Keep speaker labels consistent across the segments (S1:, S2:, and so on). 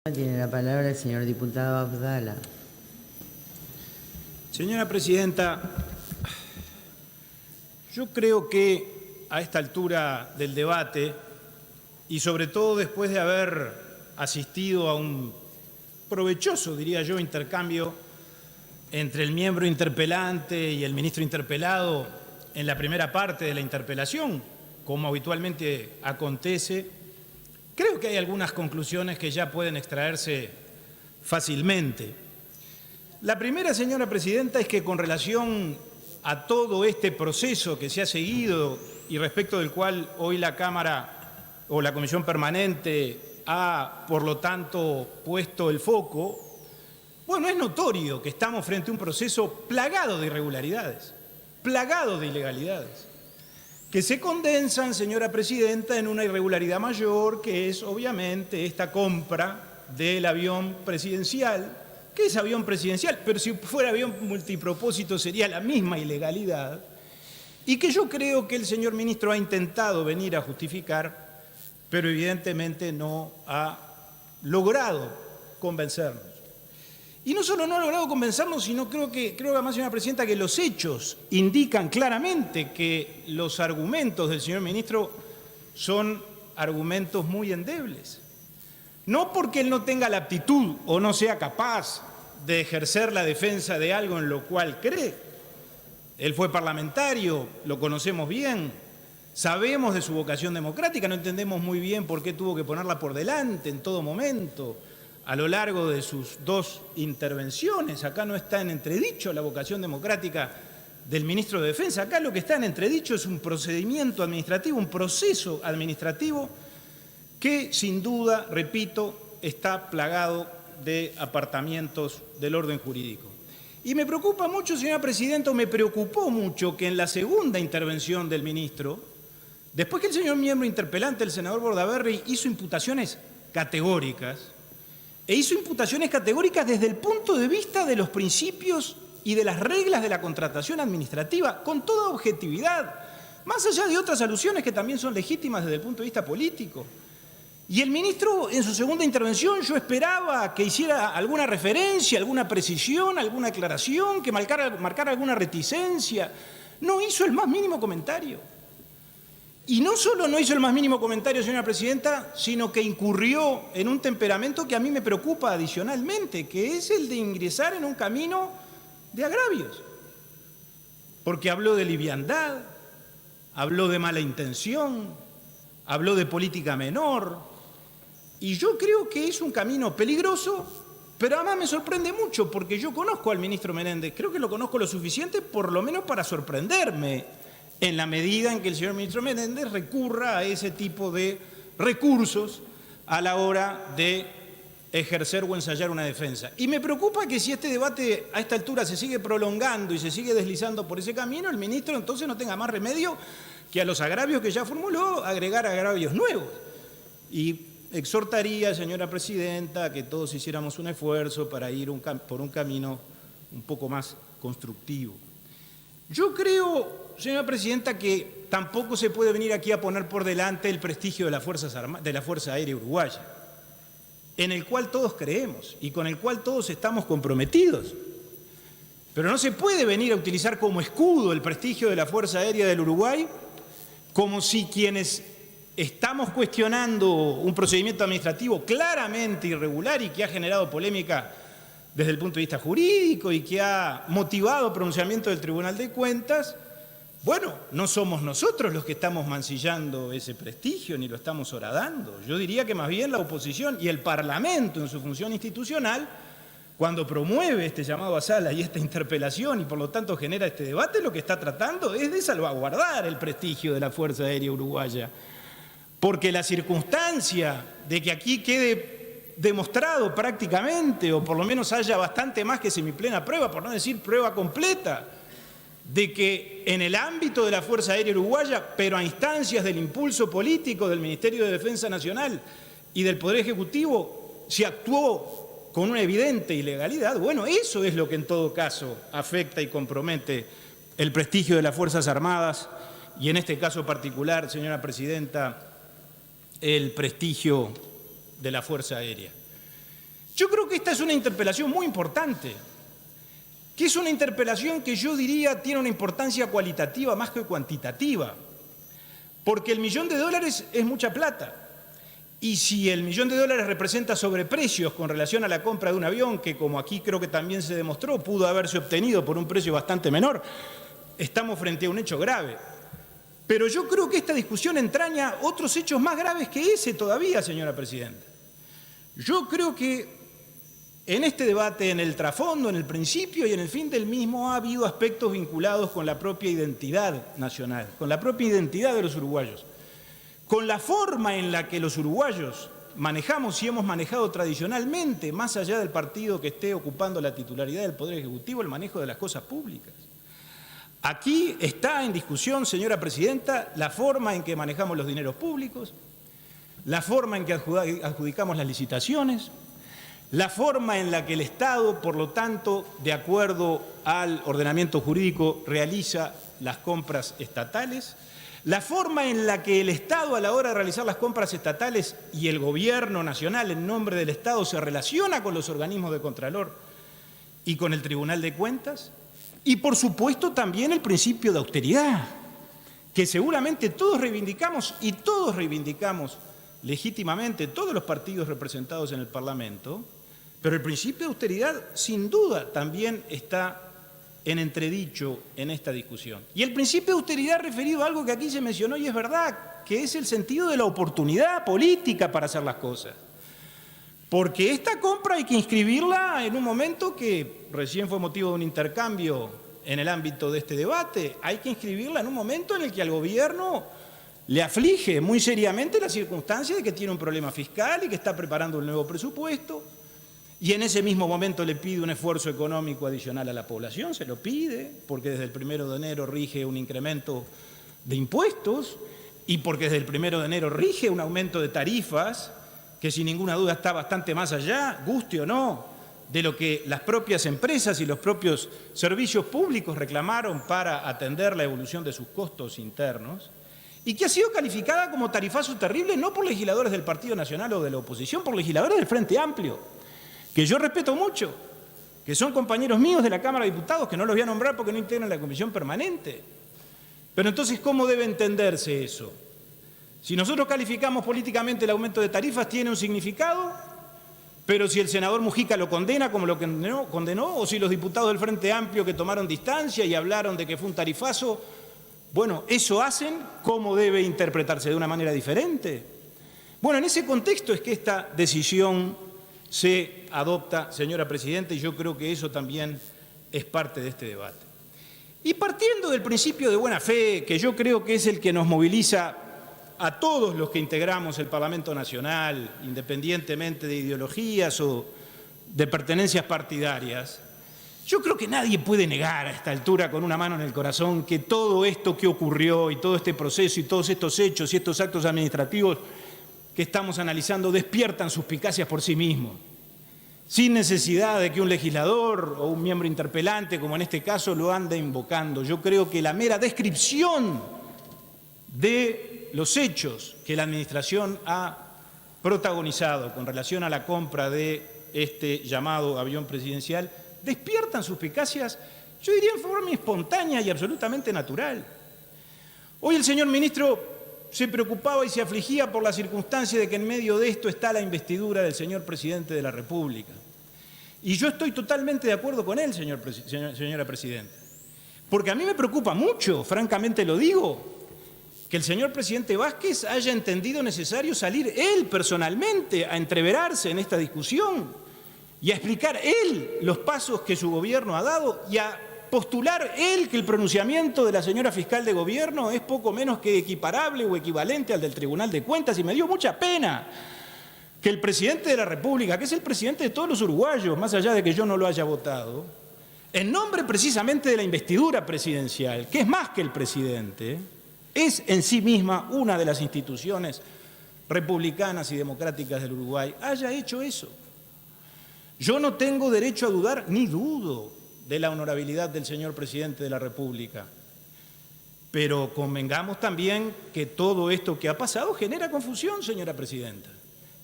S1: Tiene la palabra el señor diputado Abdala.
S2: Señora presidenta, yo creo que a esta altura del debate, y sobre todo después de haber asistido a un provechoso, diría yo, intercambio entre el miembro interpelante y el ministro interpelado en la primera parte de la interpelación, como habitualmente acontece, creo que hay algunas conclusiones que ya pueden extraerse fácilmente. La primera, señora presidenta, es que con relación a todo este proceso que se ha seguido y respecto del cual hoy la Cámara o la Comisión Permanente ha, por lo tanto, puesto el foco, bueno, es notorio que estamos frente a un proceso plagado de irregularidades, plagado de ilegalidades, que se condensan, señora presidenta, en una irregularidad mayor, que es obviamente esta compra del avión presidencial, que es avión presidencial, pero si fuera avión multipropósito sería la misma ilegalidad, y que yo creo que el señor ministro ha intentado venir a justificar, pero evidentemente no ha logrado convencernos. Y no solo no ha logrado convencernos, sino creo además, señora presidenta, que los hechos indican claramente que los argumentos del señor ministro son argumentos muy endebles. No porque él no tenga la aptitud o no sea capaz de ejercer la defensa de algo en lo cual cree. Él fue parlamentario, lo conocemos bien, sabemos de su vocación democrática, no entendemos muy bien por qué tuvo que ponerla por delante en todo momento a lo largo de sus dos intervenciones. Acá no está en entredicho la vocación democrática del ministro de Defensa. Acá lo que está en entredicho es un procedimiento administrativo, un proceso administrativo que sin duda, repito, está plagado de apartamientos del orden jurídico. Y me preocupa mucho, señora presidenta, o me preocupó mucho que en la segunda intervención del ministro, después que el señor miembro interpelante, el senador Bordaberry, hizo imputaciones categóricas, e hizo imputaciones categóricas desde el punto de vista de los principios y de las reglas de la contratación administrativa, con toda objetividad, más allá de otras alusiones que también son legítimas desde el punto de vista político. Y el ministro, en su segunda intervención, yo esperaba que hiciera alguna referencia, alguna precisión, alguna aclaración, que marcara alguna reticencia. No hizo el más mínimo comentario. Y no solo no hizo el más mínimo comentario, señora presidenta, sino que incurrió en un temperamento que a mí me preocupa adicionalmente, que es el de ingresar en un camino de agravios. Porque habló de liviandad, habló de mala intención, habló de política menor. Y yo creo que es un camino peligroso, pero además me sorprende mucho porque yo conozco al ministro Menéndez, creo que lo conozco lo suficiente por lo menos para sorprenderme, en la medida en que el señor ministro Menéndez recurra a ese tipo de recursos a la hora de ejercer o ensayar una defensa. Y me preocupa que si este debate a esta altura se sigue prolongando y se sigue deslizando por ese camino, el ministro entonces no tenga más remedio que a los agravios que ya formuló agregar agravios nuevos. Y exhortaría, señora presidenta, a que todos hiciéramos un esfuerzo para ir por un camino un poco más constructivo. Yo creo, señora presidenta, que tampoco se puede venir aquí a poner por delante el prestigio de la Fuerza Aérea Uruguaya, en el cual todos creemos y con el cual todos estamos comprometidos. Pero no se puede venir a utilizar como escudo el prestigio de la Fuerza Aérea del Uruguay como si quienes estamos cuestionando un procedimiento administrativo claramente irregular y que ha generado polémica desde el punto de vista jurídico y que ha motivado pronunciamiento del Tribunal de Cuentas, bueno, no somos nosotros los que estamos mancillando ese prestigio ni lo estamos horadando. Yo diría que más bien la oposición y el Parlamento en su función institucional, cuando promueve este llamado a sala y esta interpelación y por lo tanto genera este debate, lo que está tratando es de salvaguardar el prestigio de la Fuerza Aérea Uruguaya. Porque la circunstancia de que aquí quede demostrado prácticamente, o por lo menos haya bastante más que semiplena prueba, por no decir prueba completa, de que en el ámbito de la Fuerza Aérea Uruguaya, pero a instancias del impulso político del Ministerio de Defensa Nacional y del Poder Ejecutivo, se actuó con una evidente ilegalidad, bueno, eso es lo que en todo caso afecta y compromete el prestigio de las Fuerzas Armadas y en este caso particular, señora presidenta, el prestigio de la Fuerza Aérea. Yo creo que esta es una interpelación muy importante, que es una interpelación que yo diría tiene una importancia cualitativa más que cuantitativa, porque el $1.000.000 es mucha plata. Y si el $1.000.000 representa sobreprecios con relación a la compra de un avión, que como aquí creo que también se demostró, pudo haberse obtenido por un precio bastante menor, estamos frente a un hecho grave. Pero yo creo que esta discusión entraña otros hechos más graves que ese todavía, señora Presidenta. Yo creo que en este debate, en el trasfondo, en el principio y en el fin del mismo, ha habido aspectos vinculados con la propia identidad nacional, con la propia identidad de los uruguayos, con la forma en la que los uruguayos manejamos y hemos manejado tradicionalmente, más allá del partido que esté ocupando la titularidad del Poder Ejecutivo, el manejo de las cosas públicas. Aquí está en discusión, señora Presidenta, la forma en que manejamos los dineros públicos, la forma en que adjudicamos las licitaciones, la forma en la que el Estado, por lo tanto, de acuerdo al ordenamiento jurídico, realiza las compras estatales, la forma en la que el Estado, a la hora de realizar las compras estatales, y el Gobierno nacional, en nombre del Estado, se relaciona con los organismos de Contralor y con el Tribunal de Cuentas, y por supuesto también el principio de austeridad, que seguramente todos reivindicamos y todos reivindicamos legítimamente, todos los partidos representados en el Parlamento, pero el principio de austeridad sin duda también está en entredicho en esta discusión. Y el principio de austeridad referido a algo que aquí se mencionó y es verdad, que es el sentido de la oportunidad política para hacer las cosas. Porque esta compra hay que inscribirla en un momento que recién fue motivo de un intercambio en el ámbito de este debate, hay que inscribirla en un momento en el que al gobierno le aflige muy seriamente la circunstancia de que tiene un problema fiscal y que está preparando un nuevo presupuesto, y en ese mismo momento le pide un esfuerzo económico adicional a la población, se lo pide, porque desde el 1 de enero rige un incremento de impuestos y porque desde el 1 de enero rige un aumento de tarifas que sin ninguna duda está bastante más allá, guste o no, de lo que las propias empresas y los propios servicios públicos reclamaron para atender la evolución de sus costos internos, y que ha sido calificada como tarifazo terrible no por legisladores del Partido Nacional o de la oposición, por legisladores del Frente Amplio, que yo respeto mucho, que son compañeros míos de la Cámara de Diputados, que no los voy a nombrar porque no integran la Comisión Permanente. Pero entonces, ¿cómo debe entenderse eso? Si nosotros calificamos políticamente el aumento de tarifas, tiene un significado, pero si el senador Mujica lo condena como lo condenó, o si los diputados del Frente Amplio que tomaron distancia y hablaron de que fue un tarifazo, bueno, eso hacen, ¿cómo debe interpretarse? ¿De una manera diferente? Bueno, en ese contexto es que esta decisión se adopta, señora Presidenta, y yo creo que eso también es parte de este debate. Y partiendo del principio de buena fe, que yo creo que es el que nos moviliza a todos los que integramos el Parlamento Nacional, independientemente de ideologías o de pertenencias partidarias, yo creo que nadie puede negar a esta altura con una mano en el corazón que todo esto que ocurrió y todo este proceso y todos estos hechos y estos actos administrativos que estamos analizando despiertan suspicacias por sí mismos, sin necesidad de que un legislador o un miembro interpelante, como en este caso, lo ande invocando. Yo creo que la mera descripción de los hechos que la Administración ha protagonizado con relación a la compra de este llamado avión presidencial despiertan suspicacias, yo diría en forma espontánea y absolutamente natural. Hoy el señor ministro se preocupaba y se afligía por la circunstancia de que en medio de esto está la investidura del señor presidente de la República. Y yo estoy totalmente de acuerdo con él, señora Presidenta. Porque a mí me preocupa mucho, francamente lo digo, que el señor presidente Vázquez haya entendido necesario salir él personalmente a entreverarse en esta discusión y a explicar él los pasos que su gobierno ha dado y a postular él que el pronunciamiento de la señora fiscal de gobierno es poco menos que equiparable o equivalente al del Tribunal de Cuentas, y me dio mucha pena que el presidente de la República, que es el presidente de todos los uruguayos, más allá de que yo no lo haya votado, en nombre precisamente de la investidura presidencial, que es más que el presidente, es en sí misma una de las instituciones republicanas y democráticas del Uruguay, haya hecho eso. Yo no tengo derecho a dudar, ni dudo, de la honorabilidad del señor presidente de la República. Pero convengamos también que todo esto que ha pasado genera confusión, señora Presidenta.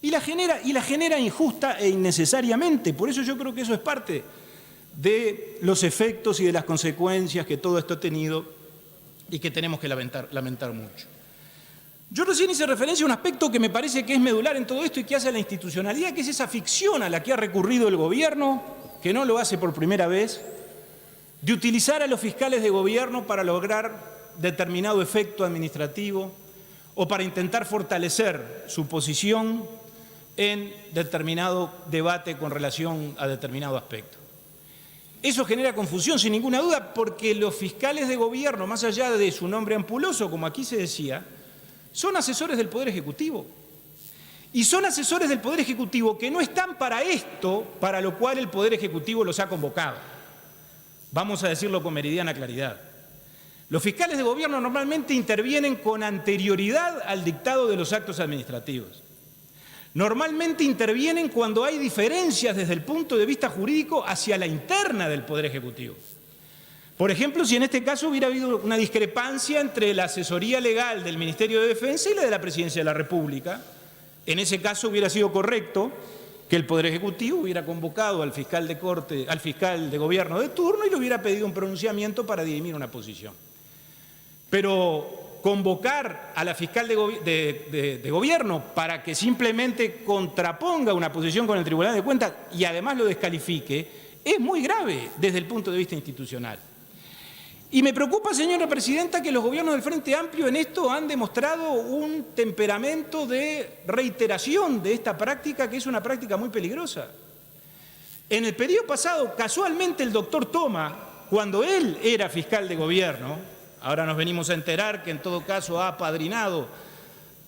S2: Y la genera injusta e innecesariamente. Por eso yo creo que eso es parte de los efectos y de las consecuencias que todo esto ha tenido y que tenemos que lamentar mucho. Yo recién hice referencia a un aspecto que me parece que es medular en todo esto y que hace a la institucionalidad, que es esa ficción a la que ha recurrido el gobierno, que no lo hace por primera vez, de utilizar a los fiscales de gobierno para lograr determinado efecto administrativo o para intentar fortalecer su posición en determinado debate con relación a determinado aspecto. Eso genera confusión, sin ninguna duda, porque los fiscales de gobierno, más allá de su nombre ampuloso, como aquí se decía, son asesores del Poder Ejecutivo. Y son asesores del Poder Ejecutivo que no están para esto, para lo cual el Poder Ejecutivo los ha convocado. Vamos a decirlo con meridiana claridad. Los fiscales de gobierno normalmente intervienen con anterioridad al dictado de los actos administrativos. Normalmente intervienen cuando hay diferencias desde el punto de vista jurídico hacia la interna del Poder Ejecutivo. Por ejemplo, si en este caso hubiera habido una discrepancia entre la asesoría legal del Ministerio de Defensa y la de la Presidencia de la República, en ese caso hubiera sido correcto que el Poder Ejecutivo hubiera convocado al fiscal de gobierno de turno y le hubiera pedido un pronunciamiento para dirimir una posición. Pero convocar a la fiscal de gobierno para que simplemente contraponga una posición con el Tribunal de Cuentas y además lo descalifique es muy grave desde el punto de vista institucional. Y me preocupa, señora presidenta, que los gobiernos del Frente Amplio en esto han demostrado un temperamento de reiteración de esta práctica, que es una práctica muy peligrosa. En el periodo pasado, casualmente el doctor Toma, cuando él era fiscal de gobierno, ahora nos venimos a enterar que en todo caso ha apadrinado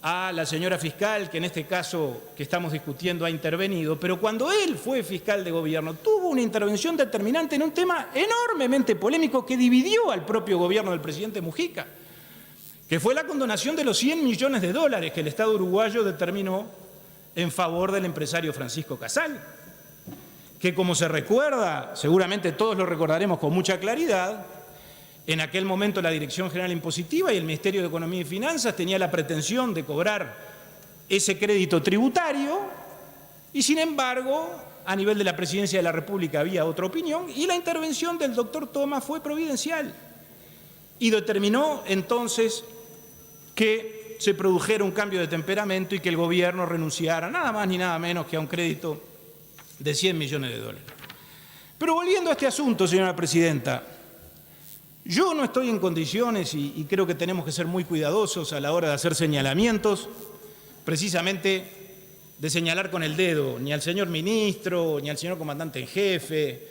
S2: a la señora fiscal, que en este caso que estamos discutiendo ha intervenido, pero cuando él fue fiscal de gobierno tuvo una intervención determinante en un tema enormemente polémico que dividió al propio gobierno del presidente Mujica, que fue la condonación de los 100 millones de dólares que el Estado uruguayo determinó en favor del empresario Francisco Casal, que como se recuerda, seguramente todos lo recordaremos con mucha claridad, en aquel momento la Dirección General Impositiva y el Ministerio de Economía y Finanzas tenía la pretensión de cobrar ese crédito tributario y, sin embargo, a nivel de la Presidencia de la República había otra opinión y la intervención del doctor Toma fue providencial y determinó entonces que se produjera un cambio de temperamento y que el gobierno renunciara nada más ni nada menos que a un crédito de 100 millones de dólares. Pero volviendo a este asunto, señora presidenta, yo no estoy en condiciones, y creo que tenemos que ser muy cuidadosos a la hora de hacer señalamientos, precisamente de señalar con el dedo ni al señor ministro, ni al señor comandante en jefe,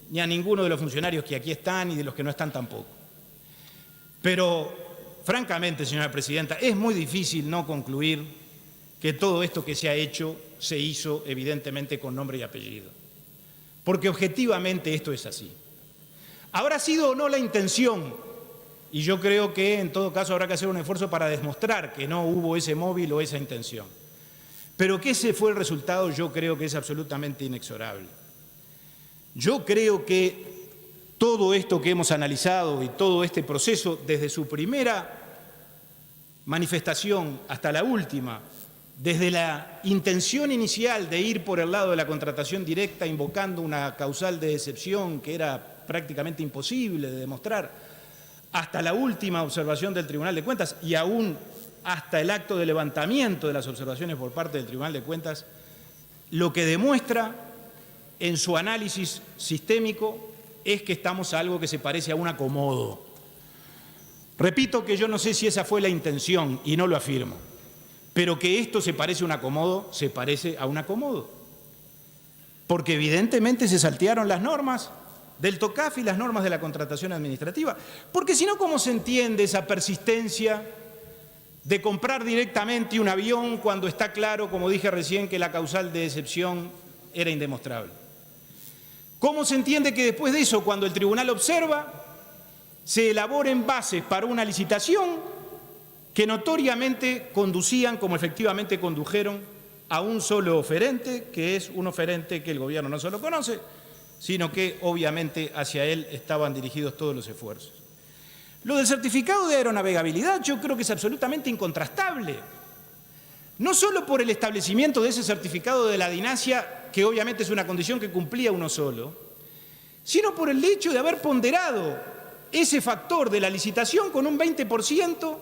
S2: ni a ninguno de los funcionarios que aquí están y de los que no están tampoco. Pero, francamente, señora presidenta, es muy difícil no concluir que todo esto que se ha hecho se hizo evidentemente con nombre y apellido, porque objetivamente esto es así. Habrá sido o no la intención, y yo creo que en todo caso habrá que hacer un esfuerzo para demostrar que no hubo ese móvil o esa intención. Pero que ese fue el resultado, yo creo que es absolutamente inexorable. Yo creo que todo esto que hemos analizado y todo este proceso, desde su primera manifestación hasta la última, desde la intención inicial de ir por el lado de la contratación directa, invocando una causal de excepción que era prácticamente imposible de demostrar, hasta la última observación del Tribunal de Cuentas y aún hasta el acto de levantamiento de las observaciones por parte del Tribunal de Cuentas, lo que demuestra en su análisis sistémico es que estamos a algo que se parece a un acomodo. Repito que yo no sé si esa fue la intención y no lo afirmo, pero que esto se parece a un acomodo, se parece a un acomodo. Porque evidentemente se saltearon las normas del TOCAF y las normas de la contratación administrativa. Porque si no, ¿cómo se entiende esa persistencia de comprar directamente un avión cuando está claro, como dije recién, que la causal de excepción era indemostrable? ¿Cómo se entiende que después de eso, cuando el tribunal observa, se elaboren bases para una licitación que notoriamente conducían, como efectivamente condujeron, a un solo oferente, que es un oferente que el gobierno no solo conoce, sino que obviamente hacia él estaban dirigidos todos los esfuerzos? Lo del certificado de aeronavegabilidad yo creo que es absolutamente incontrastable. no solo por el establecimiento de ese certificado de la dinasia, que obviamente es una condición que cumplía uno solo, sino por el hecho de haber ponderado ese factor de la licitación con un 20%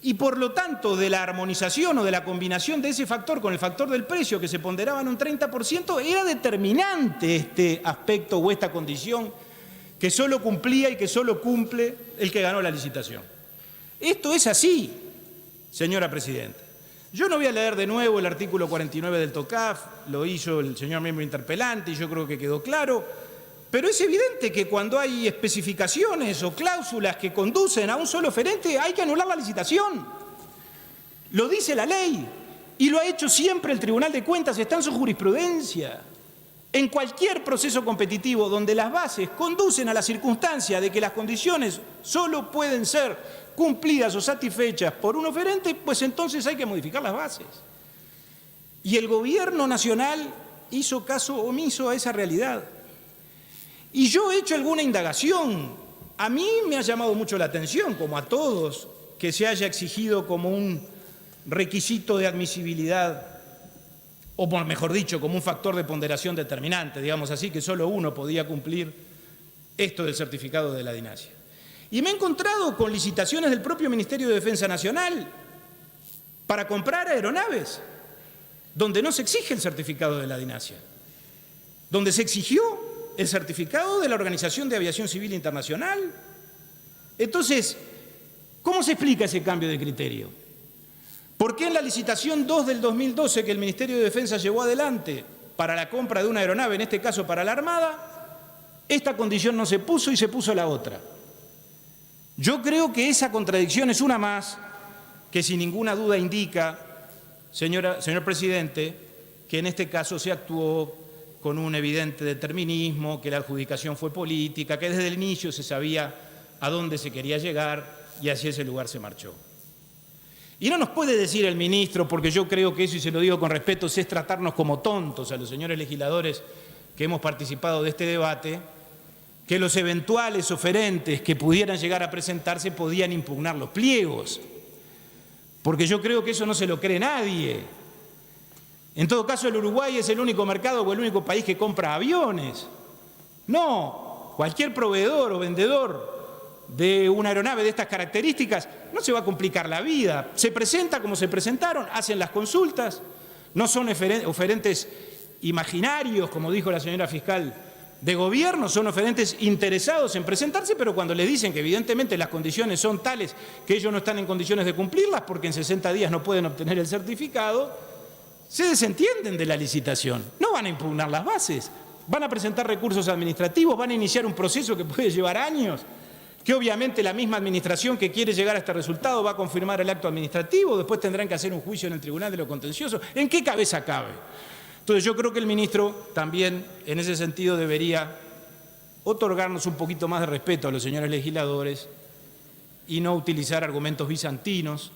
S2: y por lo tanto de la armonización o de la combinación de ese factor con el factor del precio que se ponderaba en un 30%, era determinante este aspecto o esta condición que solo cumplía y que solo cumple el que ganó la licitación. Esto es así, señora Presidenta. Yo no voy a leer de nuevo el artículo 49 del TOCAF, lo hizo el señor miembro interpelante y yo creo que quedó claro, pero es evidente que cuando hay especificaciones o cláusulas que conducen a un solo oferente hay que anular la licitación. Lo dice la ley y lo ha hecho siempre el Tribunal de Cuentas, está en su jurisprudencia. En cualquier proceso competitivo donde las bases conducen a la circunstancia de que las condiciones solo pueden ser cumplidas o satisfechas por un oferente, pues entonces hay que modificar las bases. Y el gobierno nacional hizo caso omiso a esa realidad. Y yo he hecho alguna indagación. A mí me ha llamado mucho la atención, como a todos, que se haya exigido como un requisito de admisibilidad, o mejor dicho, como un factor de ponderación determinante, digamos así, que solo uno podía cumplir esto del certificado de la dinasia. Y me he encontrado con licitaciones del propio Ministerio de Defensa Nacional para comprar aeronaves, donde no se exige el certificado de la dinasia, donde se exigió el certificado de la Organización de Aviación Civil Internacional. Entonces, ¿cómo se explica ese cambio de criterio? ¿Por qué en la licitación 2 del 2012 que el Ministerio de Defensa llevó adelante para la compra de una aeronave, en este caso para la Armada, esta condición no se puso y se puso la otra? Yo creo que esa contradicción es una más que sin ninguna duda indica, señor presidente, que en este caso se actuó con un evidente determinismo, que la adjudicación fue política, que desde el inicio se sabía a dónde se quería llegar y hacia ese lugar se marchó. Y no nos puede decir el ministro, porque yo creo que eso, y se lo digo con respeto, es tratarnos como tontos a los señores legisladores que hemos participado de este debate, que los eventuales oferentes que pudieran llegar a presentarse podían impugnar los pliegos, porque yo creo que eso no se lo cree nadie. En todo caso, el Uruguay es el único mercado o el único país que compra aviones. No, cualquier proveedor o vendedor de una aeronave de estas características no se va a complicar la vida. Se presenta como se presentaron, hacen las consultas, no son oferentes imaginarios, como dijo la señora fiscal de gobierno, son oferentes interesados en presentarse, pero cuando les dicen que evidentemente las condiciones son tales que ellos no están en condiciones de cumplirlas porque en 60 días no pueden obtener el certificado, se desentienden de la licitación. No van a impugnar las bases, van a presentar recursos administrativos, van a iniciar un proceso que puede llevar años, que obviamente la misma administración que quiere llegar a este resultado va a confirmar el acto administrativo, después tendrán que hacer un juicio en el Tribunal de lo Contencioso. ¿En qué cabeza cabe? Entonces yo creo que el ministro también en ese sentido debería otorgarnos un poquito más de respeto a los señores legisladores y no utilizar argumentos bizantinos,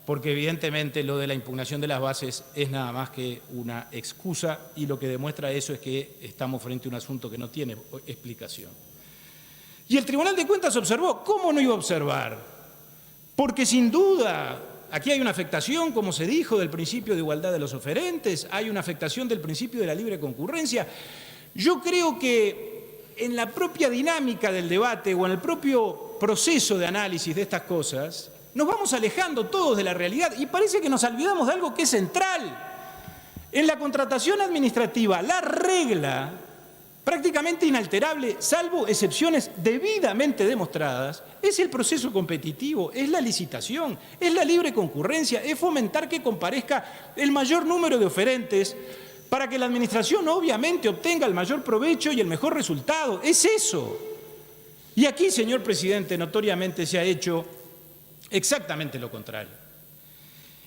S2: porque evidentemente lo de la impugnación de las bases es nada más que una excusa y lo que demuestra eso es que estamos frente a un asunto que no tiene explicación. Y el Tribunal de Cuentas observó. ¿Cómo no iba a observar? Porque sin duda aquí hay una afectación, como se dijo, del principio de igualdad de los oferentes, hay una afectación del principio de la libre concurrencia. Yo creo que en la propia dinámica del debate o en el propio proceso de análisis de estas cosas, nos vamos alejando todos de la realidad y parece que nos olvidamos de algo que es central. En la contratación administrativa, la regla prácticamente inalterable, salvo excepciones debidamente demostradas, es el proceso competitivo, es la licitación, es la libre concurrencia, es fomentar que comparezca el mayor número de oferentes para que la administración obviamente obtenga el mayor provecho y el mejor resultado. Es eso. Y aquí, señor presidente, notoriamente se ha hecho exactamente lo contrario.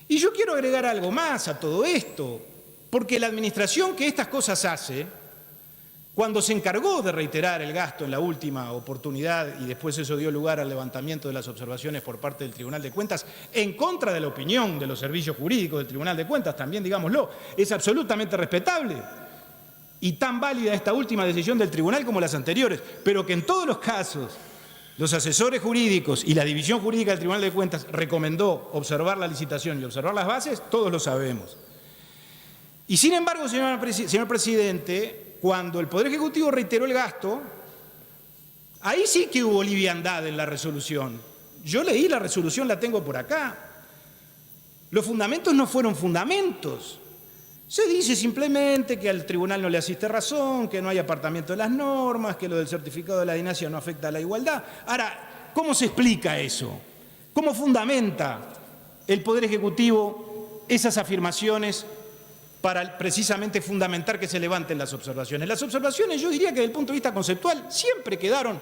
S2: Y yo quiero agregar algo más a todo esto, porque la administración que estas cosas hace, cuando se encargó de reiterar el gasto en la última oportunidad y después eso dio lugar al levantamiento de las observaciones por parte del Tribunal de Cuentas en contra de la opinión de los servicios jurídicos del Tribunal de Cuentas, también digámoslo, es absolutamente respetable y tan válida esta última decisión del Tribunal como las anteriores, pero que en todos los casos Los asesores jurídicos y la División Jurídica del Tribunal de Cuentas recomendó observar la licitación y observar las bases, todos lo sabemos. Y sin embargo, señor presidente, cuando el Poder Ejecutivo reiteró el gasto, ahí sí que hubo liviandad en la resolución. Yo leí la resolución, la tengo por acá. Los fundamentos no fueron fundamentos. Se dice simplemente que al tribunal no le asiste razón, que no hay apartamiento de las normas, que lo del certificado de la dinasia no afecta a la igualdad. Ahora, ¿cómo se explica eso? ¿Cómo fundamenta el Poder Ejecutivo esas afirmaciones para precisamente fundamentar que se levanten las observaciones? Las observaciones, yo diría que desde el punto de vista conceptual, siempre quedaron,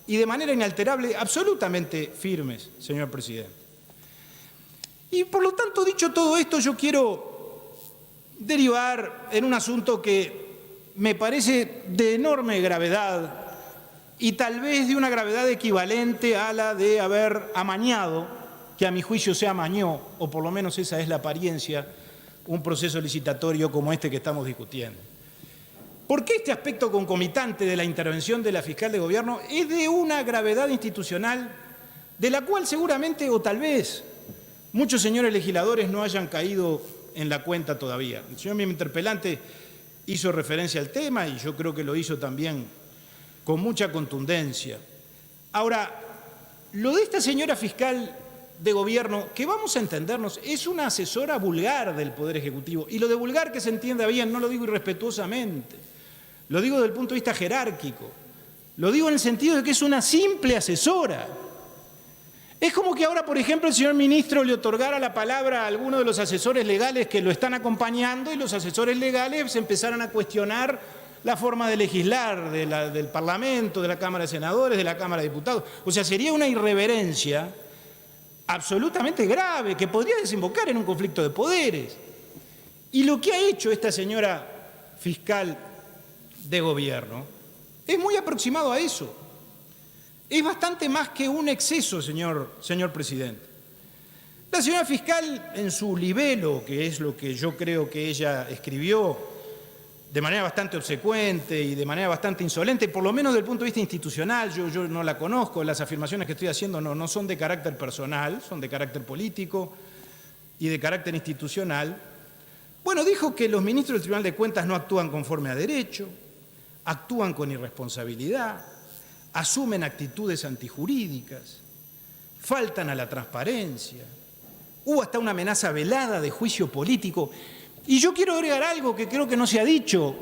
S2: y de manera inalterable, absolutamente firmes, señor presidente. Y por lo tanto, dicho todo esto, yo quiero derivar en un asunto que me parece de enorme gravedad y tal vez de una gravedad equivalente a la de haber amañado, que a mi juicio se amañó, o por lo menos esa es la apariencia, un proceso licitatorio como este que estamos discutiendo. Porque este aspecto concomitante de la intervención de la fiscal de gobierno es de una gravedad institucional de la cual seguramente o tal vez muchos señores legisladores no hayan caído en la cuenta todavía. El señor mismo interpelante hizo referencia al tema y yo creo que lo hizo también con mucha contundencia. Ahora, lo de esta señora fiscal de gobierno, que vamos a entendernos, es una asesora vulgar del Poder Ejecutivo. Y lo de vulgar, que se entienda bien, no lo digo irrespetuosamente, lo digo desde el punto de vista jerárquico, lo digo en el sentido de que es una simple asesora. Es como que ahora, por ejemplo, el señor ministro le otorgara la palabra a alguno de los asesores legales que lo están acompañando y los asesores legales empezaran a cuestionar la forma de legislar del Parlamento, de la Cámara de Senadores, de la Cámara de Diputados. O sea, sería una irreverencia absolutamente grave que podría desembocar en un conflicto de poderes. Y lo que ha hecho esta señora fiscal de gobierno es muy aproximado a eso. Es bastante más que un exceso, señor presidente. La señora fiscal, en su libelo, que es lo que yo creo que ella escribió de manera bastante obsecuente y de manera bastante insolente, por lo menos desde el punto de vista institucional, yo no la conozco, las afirmaciones que estoy haciendo no son de carácter personal, son de carácter político y de carácter institucional. Bueno, dijo que los ministros del Tribunal de Cuentas no actúan conforme a derecho, actúan con irresponsabilidad, asumen actitudes antijurídicas, faltan a la transparencia, hubo hasta una amenaza velada de juicio político. Y yo quiero agregar algo que creo que no se ha dicho,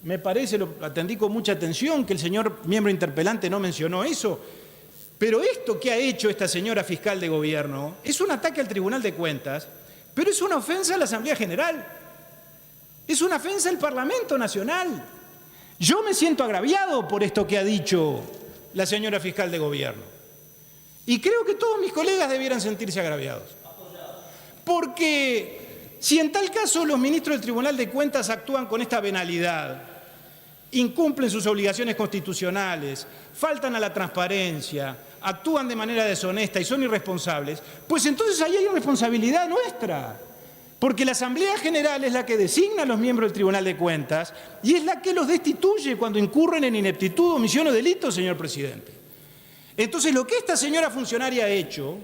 S2: me parece, lo atendí con mucha atención, que el señor miembro interpelante no mencionó eso, pero esto que ha hecho esta señora fiscal de gobierno es un ataque al Tribunal de Cuentas, pero es una ofensa a la Asamblea General, es una ofensa al Parlamento Nacional. Yo me siento agraviado por esto que ha dicho la señora fiscal de gobierno. Y creo que todos mis colegas debieran sentirse agraviados. Porque si en tal caso los ministros del Tribunal de Cuentas actúan con esta venalidad, incumplen sus obligaciones constitucionales, faltan a la transparencia, actúan de manera deshonesta y son irresponsables, pues entonces ahí hay responsabilidad nuestra. Porque la Asamblea General es la que designa a los miembros del Tribunal de Cuentas y es la que los destituye cuando incurren en ineptitud, omisión o delito, señor presidente. Entonces, lo que esta señora funcionaria ha hecho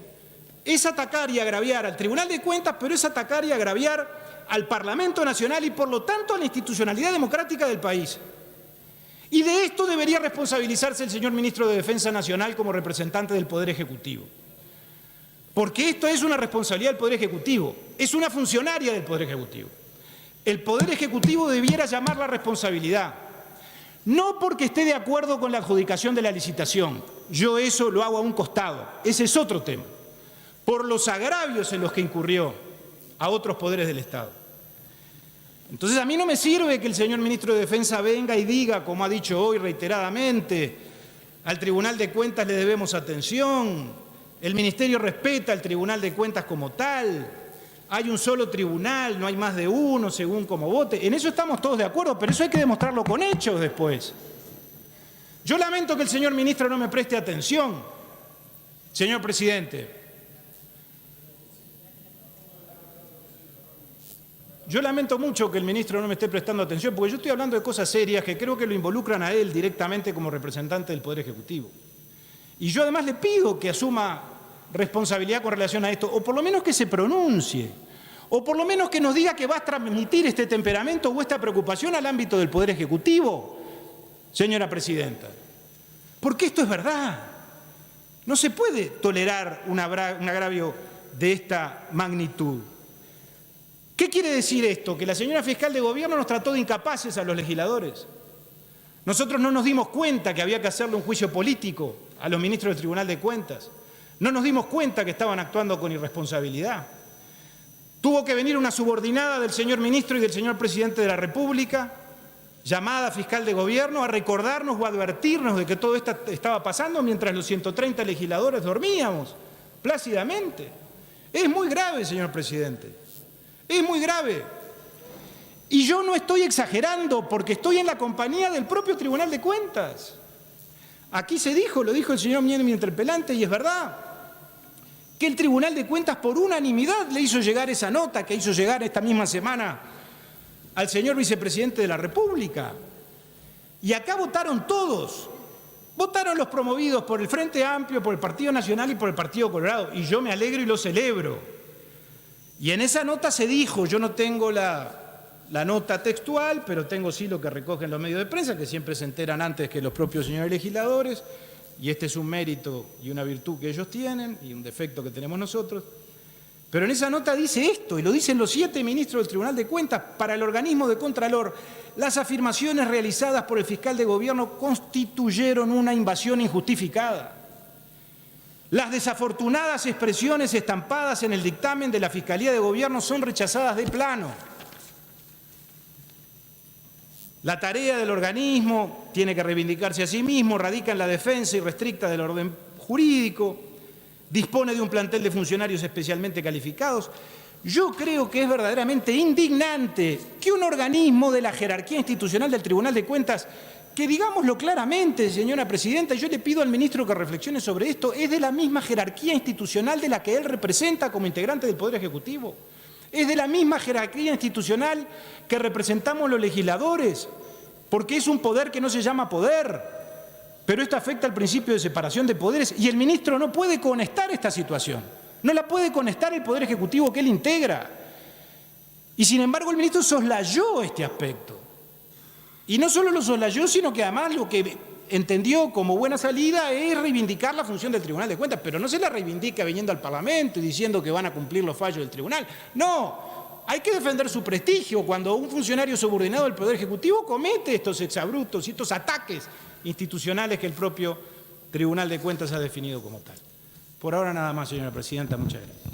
S2: es atacar y agraviar al Tribunal de Cuentas, pero es atacar y agraviar al Parlamento Nacional y, por lo tanto, a la institucionalidad democrática del país. Y de esto debería responsabilizarse el señor ministro de Defensa Nacional como representante del Poder Ejecutivo. Porque esto es una responsabilidad del Poder Ejecutivo, es una funcionaria del Poder Ejecutivo. El Poder Ejecutivo debiera llamar la responsabilidad, no porque esté de acuerdo con la adjudicación de la licitación, yo eso lo hago a un costado, ese es otro tema, por los agravios en los que incurrió a otros poderes del Estado. Entonces a mí no me sirve que el señor ministro de Defensa venga y diga, como ha dicho hoy reiteradamente, al Tribunal de Cuentas le debemos atención, el Ministerio respeta al Tribunal de Cuentas como tal, hay un solo tribunal, no hay más de uno según como vote. En eso estamos todos de acuerdo, pero eso hay que demostrarlo con hechos después. Yo lamento que el señor ministro no me preste atención, señor presidente. Yo lamento mucho que el ministro no me esté prestando atención, porque yo estoy hablando de cosas serias que creo que lo involucran a él directamente como representante del Poder Ejecutivo. Y yo además le pido que asuma responsabilidad con relación a esto, o por lo menos que se pronuncie, o por lo menos que nos diga que va a transmitir este temperamento o esta preocupación al ámbito del Poder Ejecutivo, señora Presidenta. Porque esto es verdad. No se puede tolerar un agravio de esta magnitud. ¿Qué quiere decir esto? Que la señora fiscal de gobierno nos trató de incapaces a los legisladores. Nosotros no nos dimos cuenta que había que hacerle un juicio político a los ministros del Tribunal de Cuentas. No nos dimos cuenta que estaban actuando con irresponsabilidad. Tuvo que venir una subordinada del señor ministro y del señor presidente de la República, llamada fiscal de gobierno, a recordarnos o advertirnos de que todo esto estaba pasando mientras los 130 legisladores dormíamos plácidamente. Es muy grave, señor presidente. Es muy grave. Y yo no estoy exagerando porque estoy en la compañía del propio Tribunal de Cuentas. Aquí se dijo, lo dijo el señor Mier, mi interpelante, y es verdad, que el Tribunal de Cuentas por unanimidad le hizo llegar esa nota que hizo llegar esta misma semana al señor vicepresidente de la República. Y acá votaron todos. Votaron los promovidos por el Frente Amplio, por el Partido Nacional y por el Partido Colorado. Y yo me alegro y lo celebro. Y en esa nota se dijo, yo no tengo la nota textual, pero tengo sí lo que recogen los medios de prensa, que siempre se enteran antes que los propios señores legisladores, y este es un mérito y una virtud que ellos tienen, y un defecto que tenemos nosotros. Pero en esa nota dice esto, y lo dicen los 7 ministros del Tribunal de Cuentas: para el organismo de Contralor, las afirmaciones realizadas por el fiscal de gobierno constituyeron una invasión injustificada. Las desafortunadas expresiones estampadas en el dictamen de la Fiscalía de Gobierno son rechazadas de plano. La tarea del organismo tiene que reivindicarse a sí mismo, radica en la defensa irrestricta del orden jurídico, dispone de un plantel de funcionarios especialmente calificados. Yo creo que es verdaderamente indignante que un organismo de la jerarquía institucional del Tribunal de Cuentas, que digámoslo claramente, señora Presidenta, yo le pido al ministro que reflexione sobre esto, es de la misma jerarquía institucional de la que él representa como integrante del Poder Ejecutivo. Es de la misma jerarquía institucional que representamos los legisladores, porque es un poder que no se llama poder, pero esto afecta al principio de separación de poderes y el ministro no puede conectar esta situación, no la puede conectar el Poder Ejecutivo que él integra. Y sin embargo el ministro soslayó este aspecto. Y no solo lo soslayó, sino que además lo que entendió como buena salida es reivindicar la función del Tribunal de Cuentas, pero no se la reivindica viniendo al Parlamento y diciendo que van a cumplir los fallos del Tribunal. No, hay que defender su prestigio cuando un funcionario subordinado del Poder Ejecutivo comete estos exabruptos y estos ataques institucionales que el propio Tribunal de Cuentas ha definido como tal. Por ahora nada más, señora Presidenta. Muchas gracias.